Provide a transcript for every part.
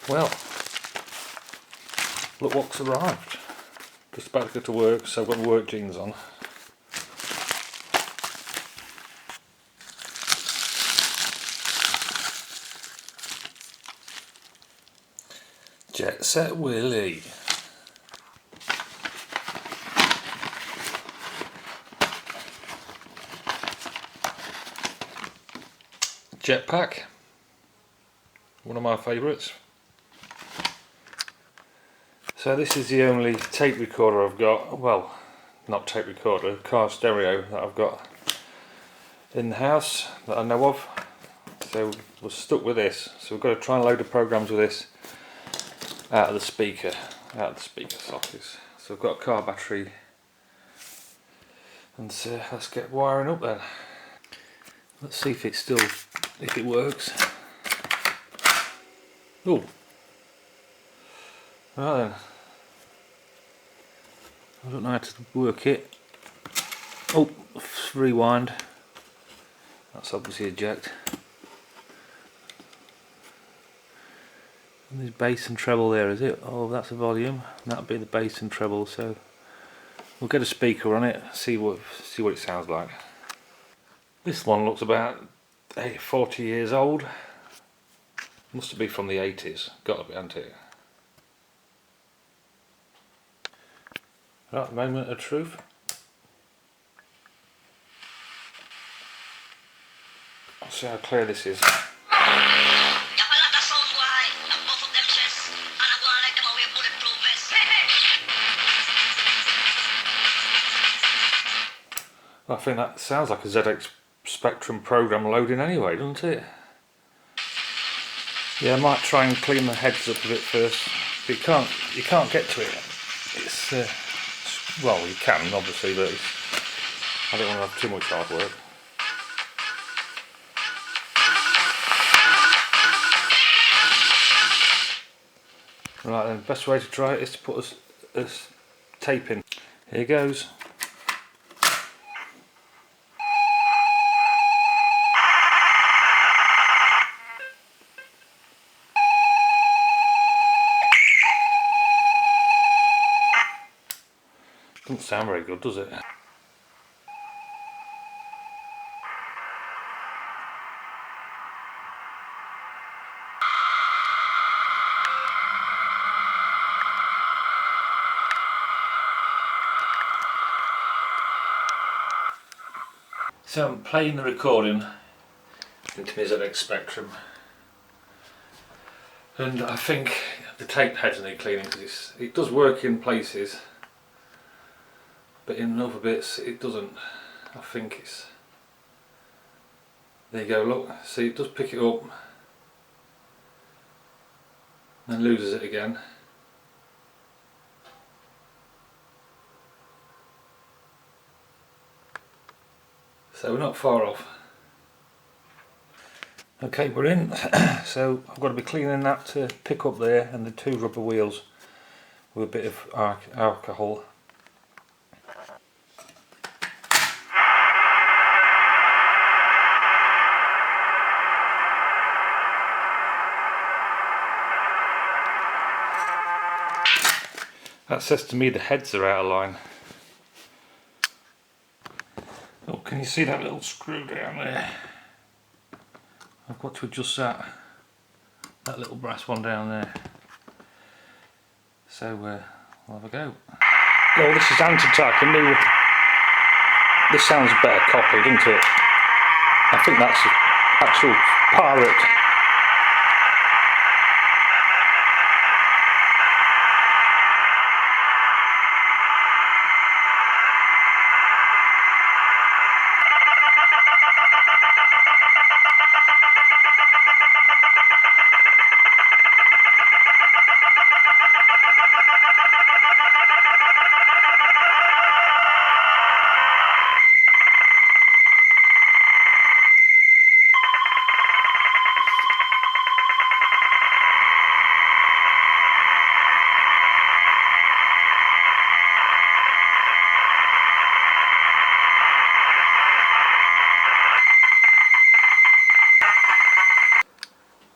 Well, look what's arrived. Just about to go to work, so I've got my work jeans on. Jet Set Willie. Jetpack. One of my favourites. So this is the only tape recorder I've got, well, not tape recorder, car stereo that I've got in the house that I know of. So we're stuck with this, so we've got to try and load the programs with this out of the speaker sockets. So I've got a car battery, and so let's get wiring up then. Let's see if it works. Oh, right then. I don't know how to work it. Oh, rewind. That's obviously eject. And there's bass and treble there, is it? Oh, that's the volume. That'll be the bass and treble. So we'll get a speaker on it, see what it sounds like. This one looks about 40 years old. Must be from the 80s. Got to be, hasn't it? Right, moment of truth. Let's see how clear this is. I think that sounds like a ZX Spectrum program loading anyway, doesn't it? Yeah, I might try and clean the heads up a bit first. But you can't get to it. It's well, you can obviously, but I don't want to have too much hard work. Right then, best way to try it is to put a tape in. Here goes. Doesn't sound very good, does it? So I'm playing the recording into my ZX Spectrum, and I think the tape heads need cleaning because it does work in places, but in other bits it doesn't. I think it's, there you go, look, see, it does pick it up and then loses it again. So we're not far off. Okay, we're in. So I've got to be cleaning that to pick up there, and the two rubber wheels with a bit of alcohol. That says to me the heads are out of line. Oh, can you see that little screw down there? I've got to adjust that little brass one down there. So we'll have a go. Oh, this is Anti-Tack, a new. This sounds a better copy, doesn't it? I think that's the actual pirate.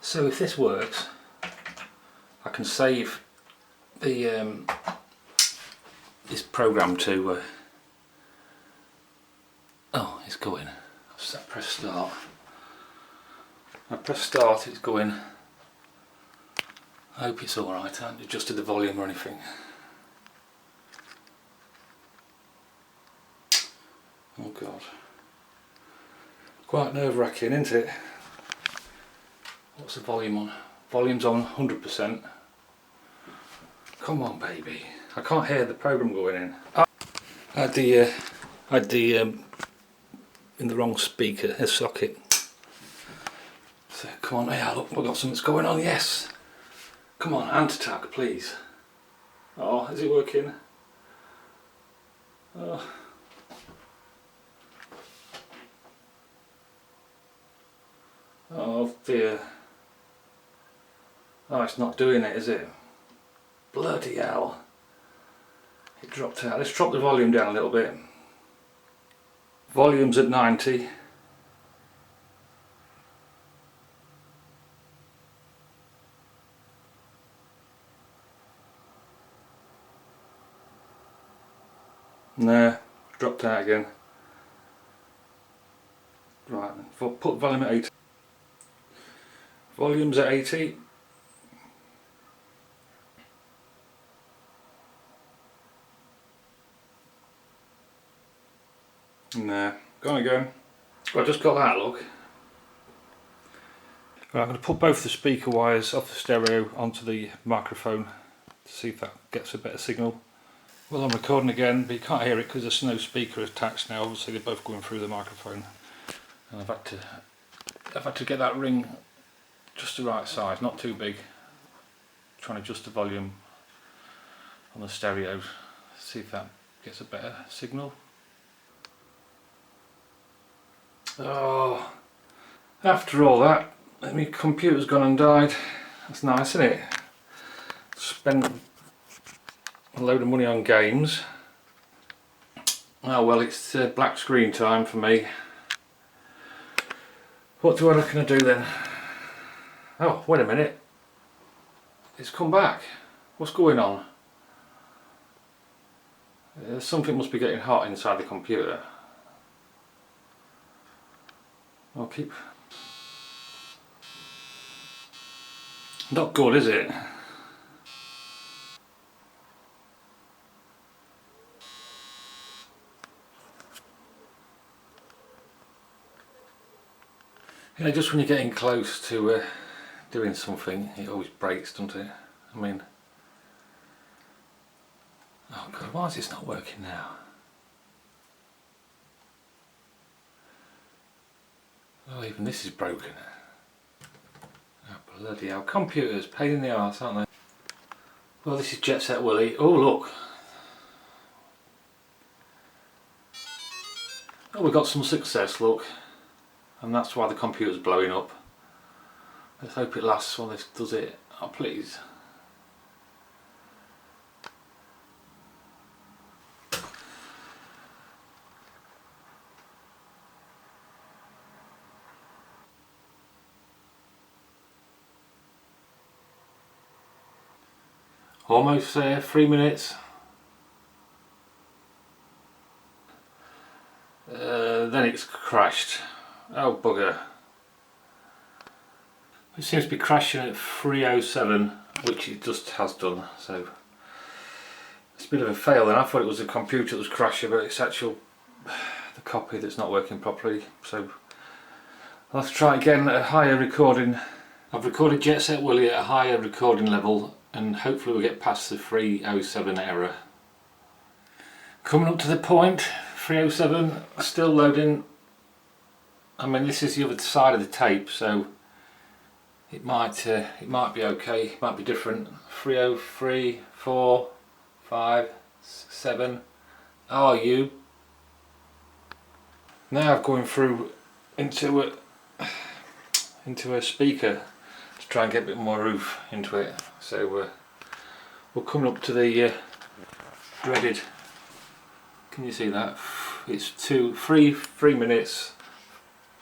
So if this works, can save the this program to oh, it's going. I press start. I press start, it's going. I hope it's alright. I haven't adjusted the volume or anything. Oh god. Quite nerve-wracking, isn't it? What's the volume on? Volume's on 100%. Come on, baby. I can't hear the program going in. I had the in the wrong speaker, socket. So come on, yeah, look, we've got something's going on, yes. Come on, ant attack, please. Oh, is it working? Oh. Oh dear. Oh, it's not doing it, is it? Bloody hell. It dropped out. Let's drop the volume down a little bit. Volume's at 90. No, dropped out again. Right, put volume at 80. Volume's at 80. No, go on again. Well, I just got that, look. Right, I'm going to put both the speaker wires off the stereo onto the microphone to see if that gets a better signal. Well, I'm recording again, but you can't hear it because there's no speaker attached now. Obviously they're both going through the microphone. And I've had to get that ring just the right size, not too big. Trying to adjust the volume on the stereo, see if that gets a better signal. Oh, after all that, my computer's gone and died. That's nice, isn't it? Spent a load of money on games. Oh well, it's black screen time for me. What do I reckon I do then? Oh, wait a minute. It's come back. What's going on? Something must be getting hot inside the computer. I'll keep... Not good, is it? You know, just when you're getting close to doing something, it always breaks, doesn't it? I mean... Oh god, why is this not working now? Oh, even this is broken. Oh bloody hell, computers, pain in the arse, aren't they? Well, this is Jet Set Willie. Oh look! Oh, we got some success, look. And that's why the computer's blowing up. Let's hope it lasts while this does it. Oh please. Almost there, 3 minutes. Then it's crashed. Oh bugger. It seems to be crashing at 3:07, which it just has done, so it's a bit of a fail then. I thought it was the computer that was crashing, but it's actual the copy that's not working properly, so I'll have to try again at a higher recording. I've recorded Jet Set Willie at a higher recording level and hopefully we'll get past the 3:07 error. Coming up to the point, 3:07, still loading. I mean, this is the other side of the tape, so it might be okay, it might be different. 3:03, 4, 5, 7. How are you? Now I've gone through into a speaker to try and get a bit more oomph into it. So we're coming up to the dreaded. Can you see that? It's 3 minutes.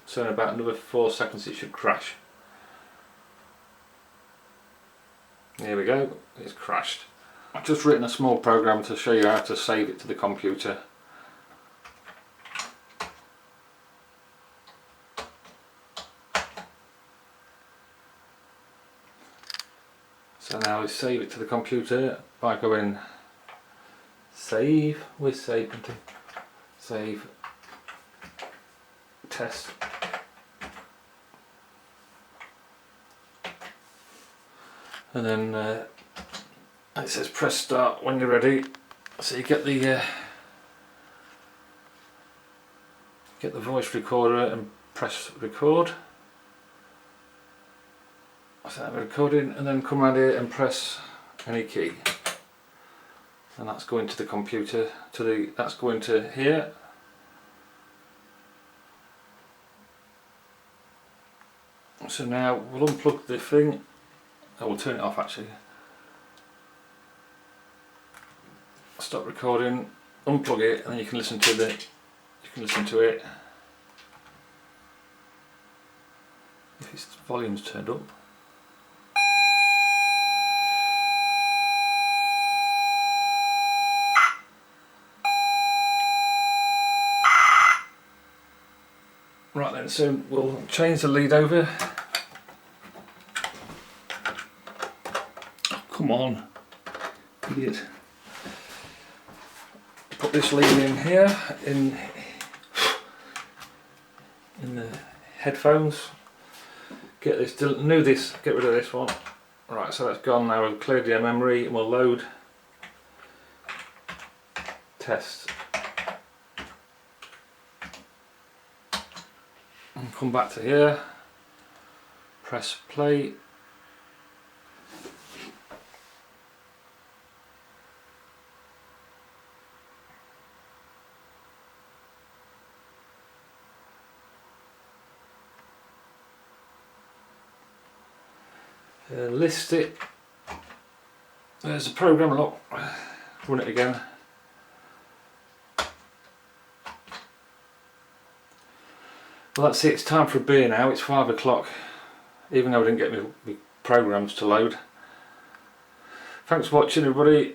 So in about another 4 seconds it should crash. Here we go, it's crashed. I've just written a small program to show you how to save it to the computer. So now we save it to the computer by going save, we're saving to save test. And then it says press start when you're ready. So you get the voice recorder and press record. So I'm recording, and then come around here and press any key. And that's going to the computer, that's going to here. So now we'll unplug the thing. I will turn it off actually. Stop recording, unplug it, and then you can listen to it. If its volume's turned up. Right then, so we'll change the lead over. Oh, come on, idiot. Put this lead in here, in the headphones. Get rid of this one. Right, so that's gone now. We've cleared the memory, and we'll load test. And come back to here, press play. List it. There's a program, look. Run it again. Well, that's it, it's time for a beer now. It's 5 o'clock, even though I didn't get my programs to load. Thanks for watching, everybody.